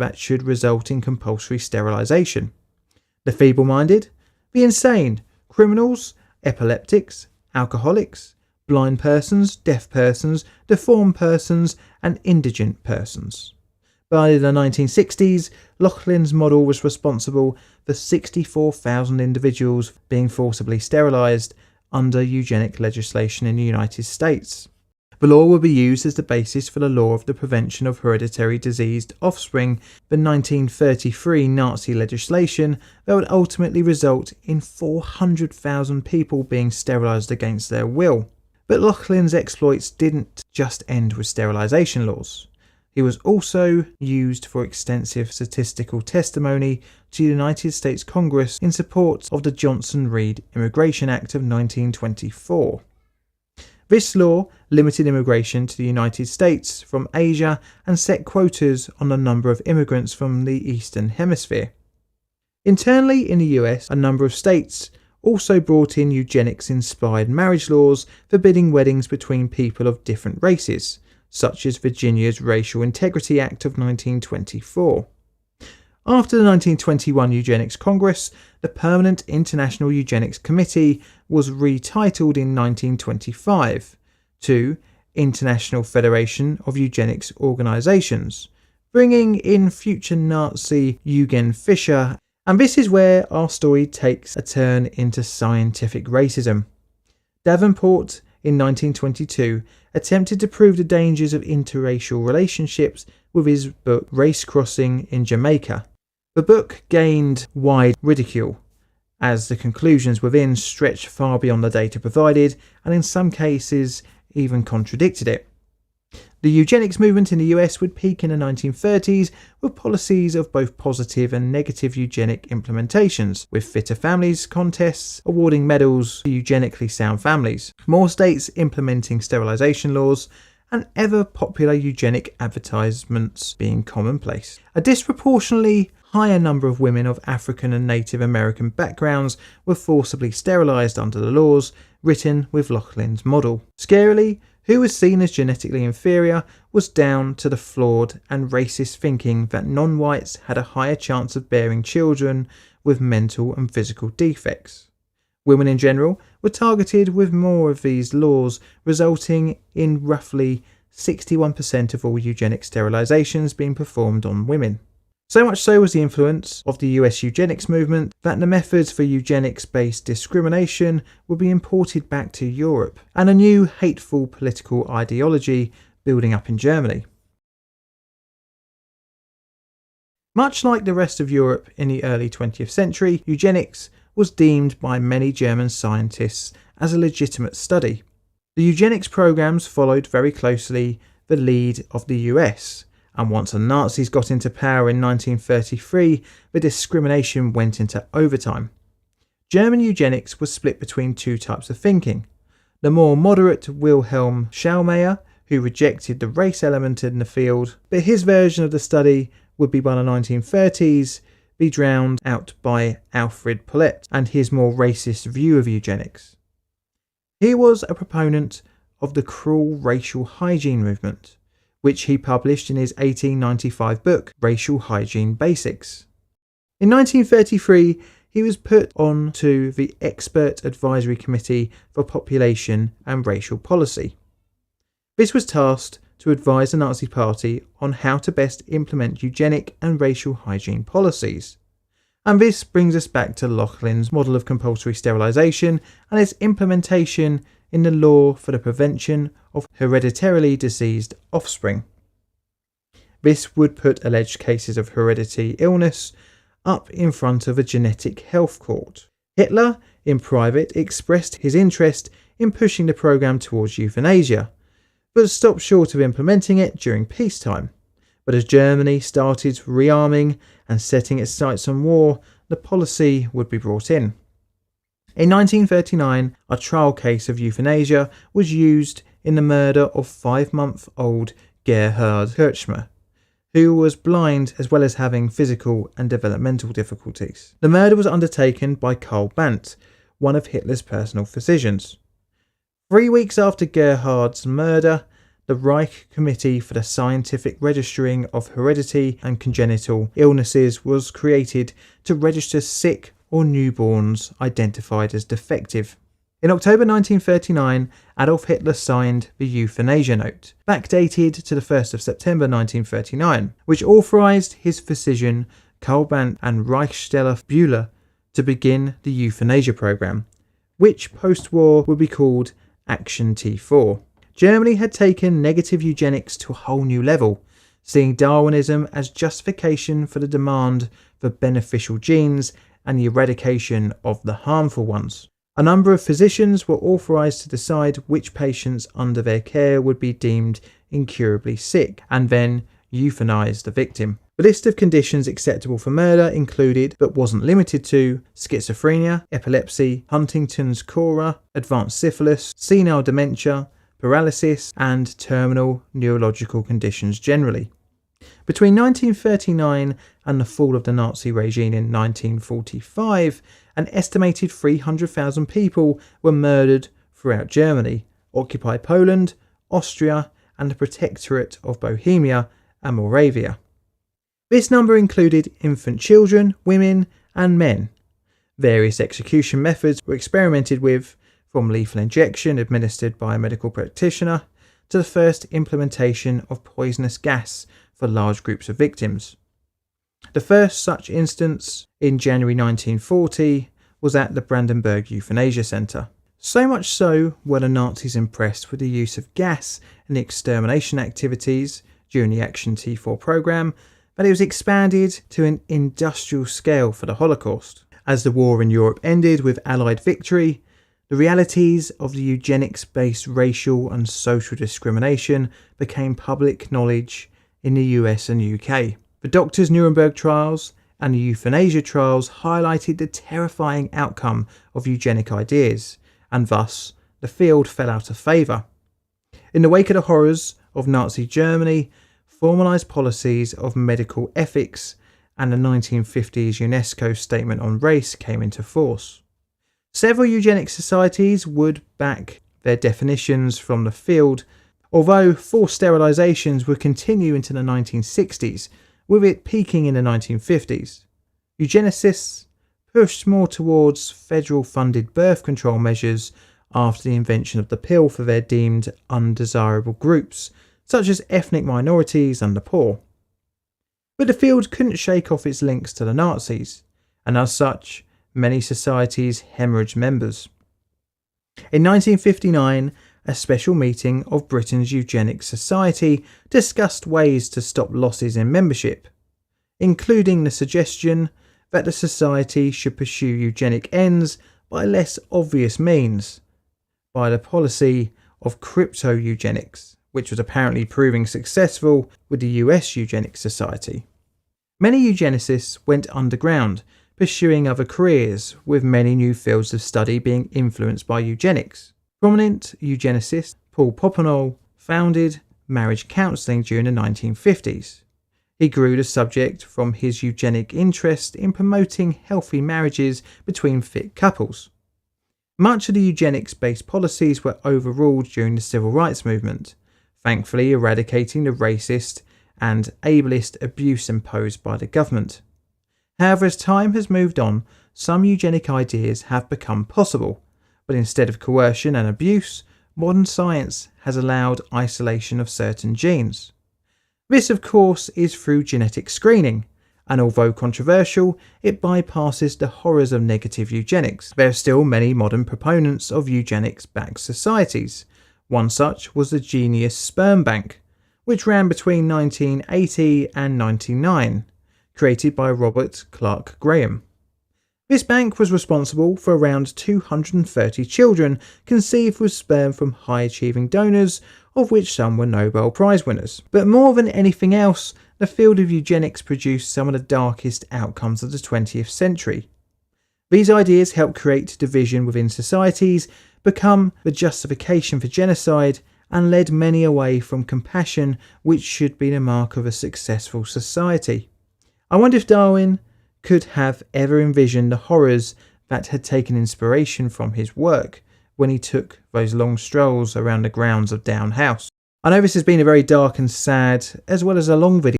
that should result in compulsory sterilisation. The feeble-minded, the insane, criminals, epileptics, alcoholics, blind persons, deaf persons, deformed persons, and indigent persons. By the 1960s, Lauchlin's model was responsible for 64,000 individuals being forcibly sterilised under eugenic legislation in the United States. The law would be used as the basis for the law of the prevention of hereditary diseased offspring, the 1933 Nazi legislation that would ultimately result in 400,000 people being sterilised against their will. But Lauchlin's exploits didn't just end with sterilisation laws. He was also used for extensive statistical testimony to the United States Congress in support of the Johnson-Reed Immigration Act of 1924. This law limited immigration to the United States from Asia and set quotas on the number of immigrants from the Eastern Hemisphere. Internally in the US, a number of states also brought in eugenics-inspired marriage laws forbidding weddings between people of different races, such as Virginia's Racial Integrity Act of 1924. After the 1921 Eugenics Congress, the Permanent International Eugenics Committee was retitled in 1925 to International Federation of Eugenics Organizations, bringing in future Nazi Eugen Fischer, and this is where our story takes a turn into scientific racism. Davenport, in 1922, attempted to prove the dangers of interracial relationships with his book Race Crossing in Jamaica. The book gained wide ridicule, as the conclusions within stretched far beyond the data provided, and in some cases even contradicted it. The eugenics movement in the US would peak in the 1930s with policies of both positive and negative eugenic implementations, with fitter families contests awarding medals to eugenically sound families, more states implementing sterilisation laws, and ever popular eugenic advertisements being commonplace. A disproportionately higher number of women of African and Native American backgrounds were forcibly sterilised under the laws written with Lauchlin's model. Scarily, who was seen as genetically inferior was down to the flawed and racist thinking that non-whites had a higher chance of bearing children with mental and physical defects. Women in general were targeted with more of these laws, resulting in roughly 61% of all eugenic sterilizations being performed on women. So much so was the influence of the US eugenics movement that the methods for eugenics-based discrimination would be imported back to Europe, and a new hateful political ideology building up in Germany. Much like the rest of Europe in the early 20th century, eugenics was deemed by many German scientists as a legitimate study. The eugenics programs followed very closely the lead of the US, and once the Nazis got into power in 1933, the discrimination went into overtime. German eugenics was split between two types of thinking. The more moderate Wilhelm Schallmayer, who rejected the race element in the field, but his version of the study would be by the 1930s be drowned out by Alfred Polet and his more racist view of eugenics. He was a proponent of the cruel racial hygiene movement, which he published in his 1895 book, Racial Hygiene Basics. In 1933, he was put on to the Expert Advisory Committee for Population and Racial Policy. This was tasked to advise the Nazi Party on how to best implement eugenic and racial hygiene policies. And this brings us back to Lauchlin's model of compulsory sterilisation and its implementation in the law for the prevention of hereditarily diseased offspring. This would put alleged cases of hereditary illness up in front of a genetic health court. Hitler, in private, expressed his interest in pushing the program towards euthanasia, but stopped short of implementing it during peacetime. But as Germany started rearming and setting its sights on war, the policy would be brought in. In 1939, a trial case of euthanasia was used in the murder of 5-month-old Gerhard Kirchner, who was blind as well as having physical and developmental difficulties. The murder was undertaken by Karl Bandt, one of Hitler's personal physicians. 3 weeks after Gerhard's murder, the Reich Committee for the Scientific Registering of Heredity and Congenital Illnesses was created to register sick or newborns identified as defective. In October 1939, Adolf Hitler signed the Euthanasia Note, backdated to the 1st of September 1939, which authorized his physician Karl Brandt and Reichssteller Bühler to begin the euthanasia program, which post-war would be called Action T4. Germany had taken negative eugenics to a whole new level, seeing Darwinism as justification for the demand for beneficial genes and the eradication of the harmful ones. A number of physicians were authorized to decide which patients under their care would be deemed incurably sick, and then euthanize the victim. The list of conditions acceptable for murder included, but wasn't limited to, schizophrenia, epilepsy, Huntington's chorea, advanced syphilis, senile dementia, paralysis, and terminal neurological conditions generally. Between 1939 and the fall of the Nazi regime in 1945, an estimated 300,000 people were murdered throughout Germany, occupied Poland, Austria, and the Protectorate of Bohemia and Moravia. This number included infant children, women, and men. Various execution methods were experimented with, from lethal injection administered by a medical practitioner to the first implementation of poisonous gas for large groups of victims. The first such instance, in January 1940, was at the Brandenburg Euthanasia Center. So much so were the Nazis impressed with the use of gas in the extermination activities during the Action T4 program that it was expanded to an industrial scale for the Holocaust. As the war in Europe ended with Allied victory, the realities of the eugenics-based racial and social discrimination became public knowledge in the US and UK. The Doctors' Nuremberg trials and the euthanasia trials highlighted the terrifying outcome of eugenic ideas, and thus the field fell out of favour. In the wake of the horrors of Nazi Germany, formalised policies of medical ethics and the 1950s UNESCO Statement on Race came into force. Several eugenic societies would back their definitions from the field, although forced sterilisations would continue into the 1960s, with it peaking in the 1950s. Eugenicists pushed more towards federal-funded birth control measures after the invention of the pill for their deemed undesirable groups, such as ethnic minorities and the poor. But the field couldn't shake off its links to the Nazis, and as such, many societies hemorrhaged members. In 1959, a special meeting of Britain's Eugenics Society discussed ways to stop losses in membership, including the suggestion that the society should pursue eugenic ends by less obvious means, by the policy of crypto-eugenics, which was apparently proving successful with the US Eugenics Society. Many eugenicists went underground, pursuing other careers, with many new fields of study being influenced by eugenics. Prominent eugenicist Paul Popenoe founded marriage counselling during the 1950s. He grew the subject from his eugenic interest in promoting healthy marriages between fit couples. Much of the eugenics-based policies were overruled during the civil rights movement, thankfully eradicating the racist and ableist abuse imposed by the government. However, as time has moved on, some eugenic ideas have become possible, but instead of coercion and abuse, modern science has allowed isolation of certain genes. This, of course, is through genetic screening, and although controversial, it bypasses the horrors of negative eugenics. There are still many modern proponents of eugenics-backed societies. One such was the Genius Sperm Bank, which ran between 1980 and 1999, created by Robert Clark Graham. This bank was responsible for around 230 children conceived with sperm from high-achieving donors, of which some were Nobel Prize winners. But more than anything else, the field of eugenics produced some of the darkest outcomes of the 20th century. These ideas helped create division within societies, become the justification for genocide, and led many away from compassion, which should be the mark of a successful society. I wonder if Darwin could have ever envisioned the horrors that had taken inspiration from his work when he took those long strolls around the grounds of Down House. I know this has been a very dark and sad, as well as a long video.